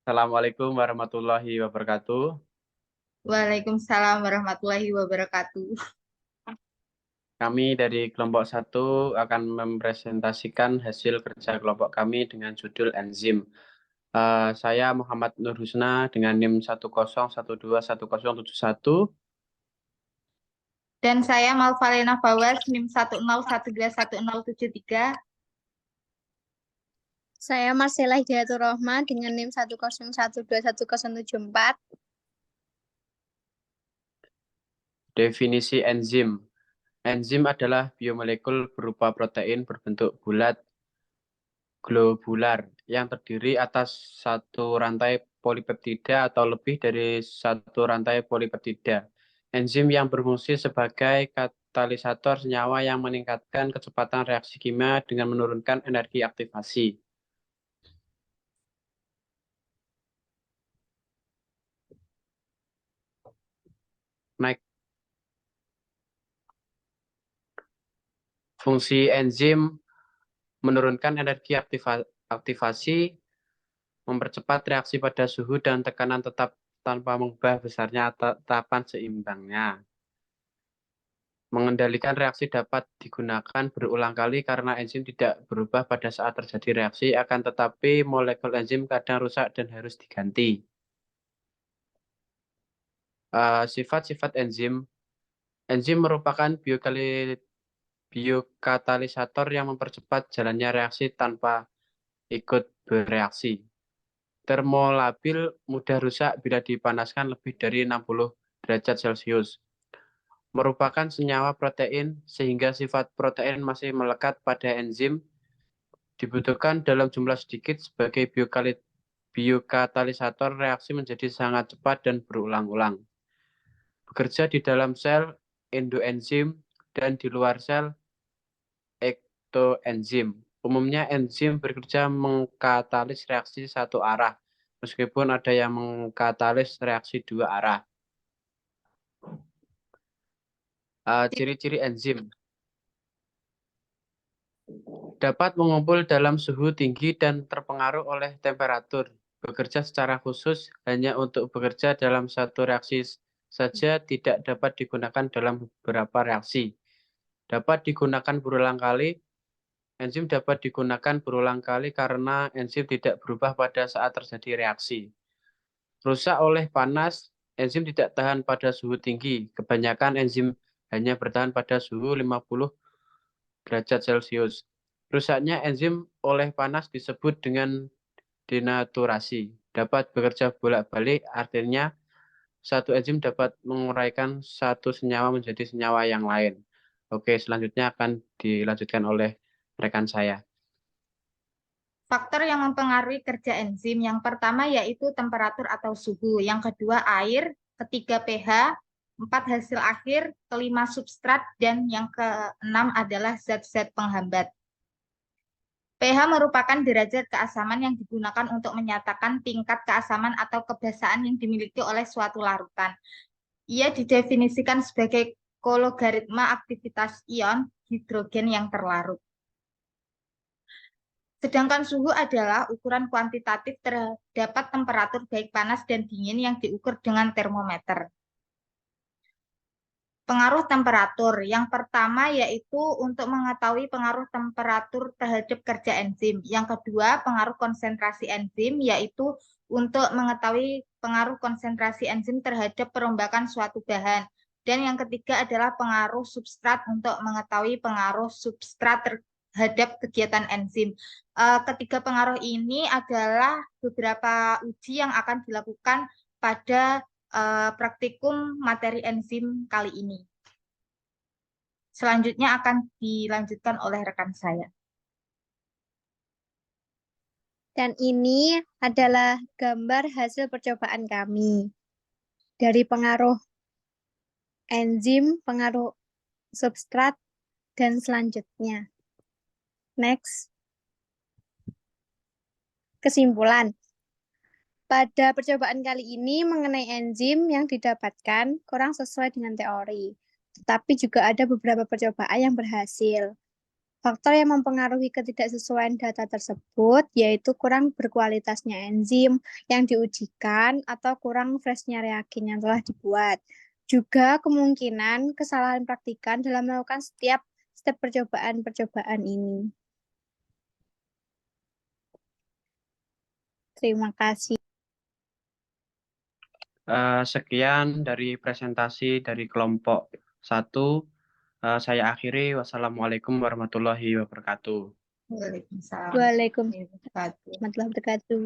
Assalamualaikum warahmatullahi wabarakatuh. Waalaikumsalam warahmatullahi wabarakatuh. Kami dari kelompok 1 akan mempresentasikan hasil kerja kelompok kami dengan judul enzim. Saya Muhammad Nur Husna dengan NIM 101210171. Dan saya Malvalena Bawas, NIM 101211073. Saya Marcella Hidayatur Rohma dengan NIM 101121074. Definisi enzim. Enzim adalah biomolekul berupa protein berbentuk bulat globular yang terdiri atas satu rantai polipeptida atau lebih dari satu rantai polipeptida. Enzim yang berfungsi sebagai katalisator senyawa yang meningkatkan kecepatan reaksi kimia dengan menurunkan energi aktivasi. Fungsi enzim menurunkan energi aktivasi, mempercepat reaksi pada suhu dan tekanan tetap tanpa mengubah besarnya tetapan seimbangnya. Mengendalikan reaksi dapat digunakan berulang kali karena enzim tidak berubah pada saat terjadi reaksi, akan tetapi molekul enzim kadang rusak dan harus diganti. Sifat-sifat enzim. Enzim merupakan biokatalisator yang mempercepat jalannya reaksi tanpa ikut bereaksi. Termolabil, mudah rusak bila dipanaskan lebih dari 60 derajat Celcius. Merupakan senyawa protein sehingga sifat protein masih melekat pada enzim, dibutuhkan dalam jumlah sedikit sebagai biokatalisator reaksi menjadi sangat cepat dan berulang-ulang. Bekerja di dalam sel endoenzim dan di luar sel ektoenzim. Umumnya enzim bekerja mengkatalis reaksi satu arah, meskipun ada yang mengkatalis reaksi dua arah. Ciri-ciri enzim. Dapat mengumpul dalam suhu tinggi dan terpengaruh oleh temperatur. Bekerja secara khusus hanya untuk bekerja dalam satu reaksi saja, tidak dapat digunakan dalam beberapa reaksi. Dapat digunakan berulang kali. Enzim dapat digunakan berulang kali karena enzim tidak berubah pada saat terjadi reaksi. Rusak oleh panas. Enzim tidak tahan pada suhu tinggi. Kebanyakan enzim hanya bertahan pada suhu 50 derajat Celcius. Rusaknya enzim oleh panas disebut dengan denaturasi. Dapat bekerja bolak-balik, artinya satu enzim dapat menguraikan satu senyawa menjadi senyawa yang lain. Oke, selanjutnya akan dilanjutkan oleh rekan saya. Faktor yang mempengaruhi kerja enzim yang pertama yaitu temperatur atau suhu, yang kedua air, ketiga pH, 4 hasil akhir, kelima substrat, dan yang keenam adalah zat-zat penghambat. pH merupakan derajat keasaman yang digunakan untuk menyatakan tingkat keasaman atau kebasaan yang dimiliki oleh suatu larutan. Ia didefinisikan sebagai kologaritma aktivitas ion hidrogen yang terlarut. Sedangkan suhu adalah ukuran kuantitatif terdapat temperatur baik panas dan dingin yang diukur dengan termometer. Pengaruh temperatur. Yang pertama yaitu untuk mengetahui pengaruh temperatur terhadap kerja enzim. Yang kedua, pengaruh konsentrasi enzim, yaitu untuk mengetahui pengaruh konsentrasi enzim terhadap perombakan suatu bahan. Dan yang ketiga adalah pengaruh substrat untuk mengetahui pengaruh substrat terhadap kegiatan enzim. Ketiga pengaruh ini adalah beberapa uji yang akan dilakukan pada praktikum materi enzim kali ini. Selanjutnya akan dilanjutkan oleh rekan saya. Dan ini adalah gambar hasil percobaan kami. Dari pengaruh enzim, pengaruh substrat, dan selanjutnya. Next. Kesimpulan. Pada percobaan kali ini mengenai enzim yang didapatkan kurang sesuai dengan teori. Tetapi juga ada beberapa percobaan yang berhasil. Faktor yang mempengaruhi ketidaksesuaian data tersebut yaitu kurang berkualitasnya enzim yang diujikan atau kurang freshnya reagen yang telah dibuat. Juga kemungkinan kesalahan praktikan dalam melakukan setiap step percobaan ini. Terima kasih. Sekian dari presentasi dari kelompok 1. Saya akhiri. Wassalamualaikum warahmatullahi wabarakatuh. Waalaikumsalam. Waalaikumsalam warahmatullahi wabarakatuh.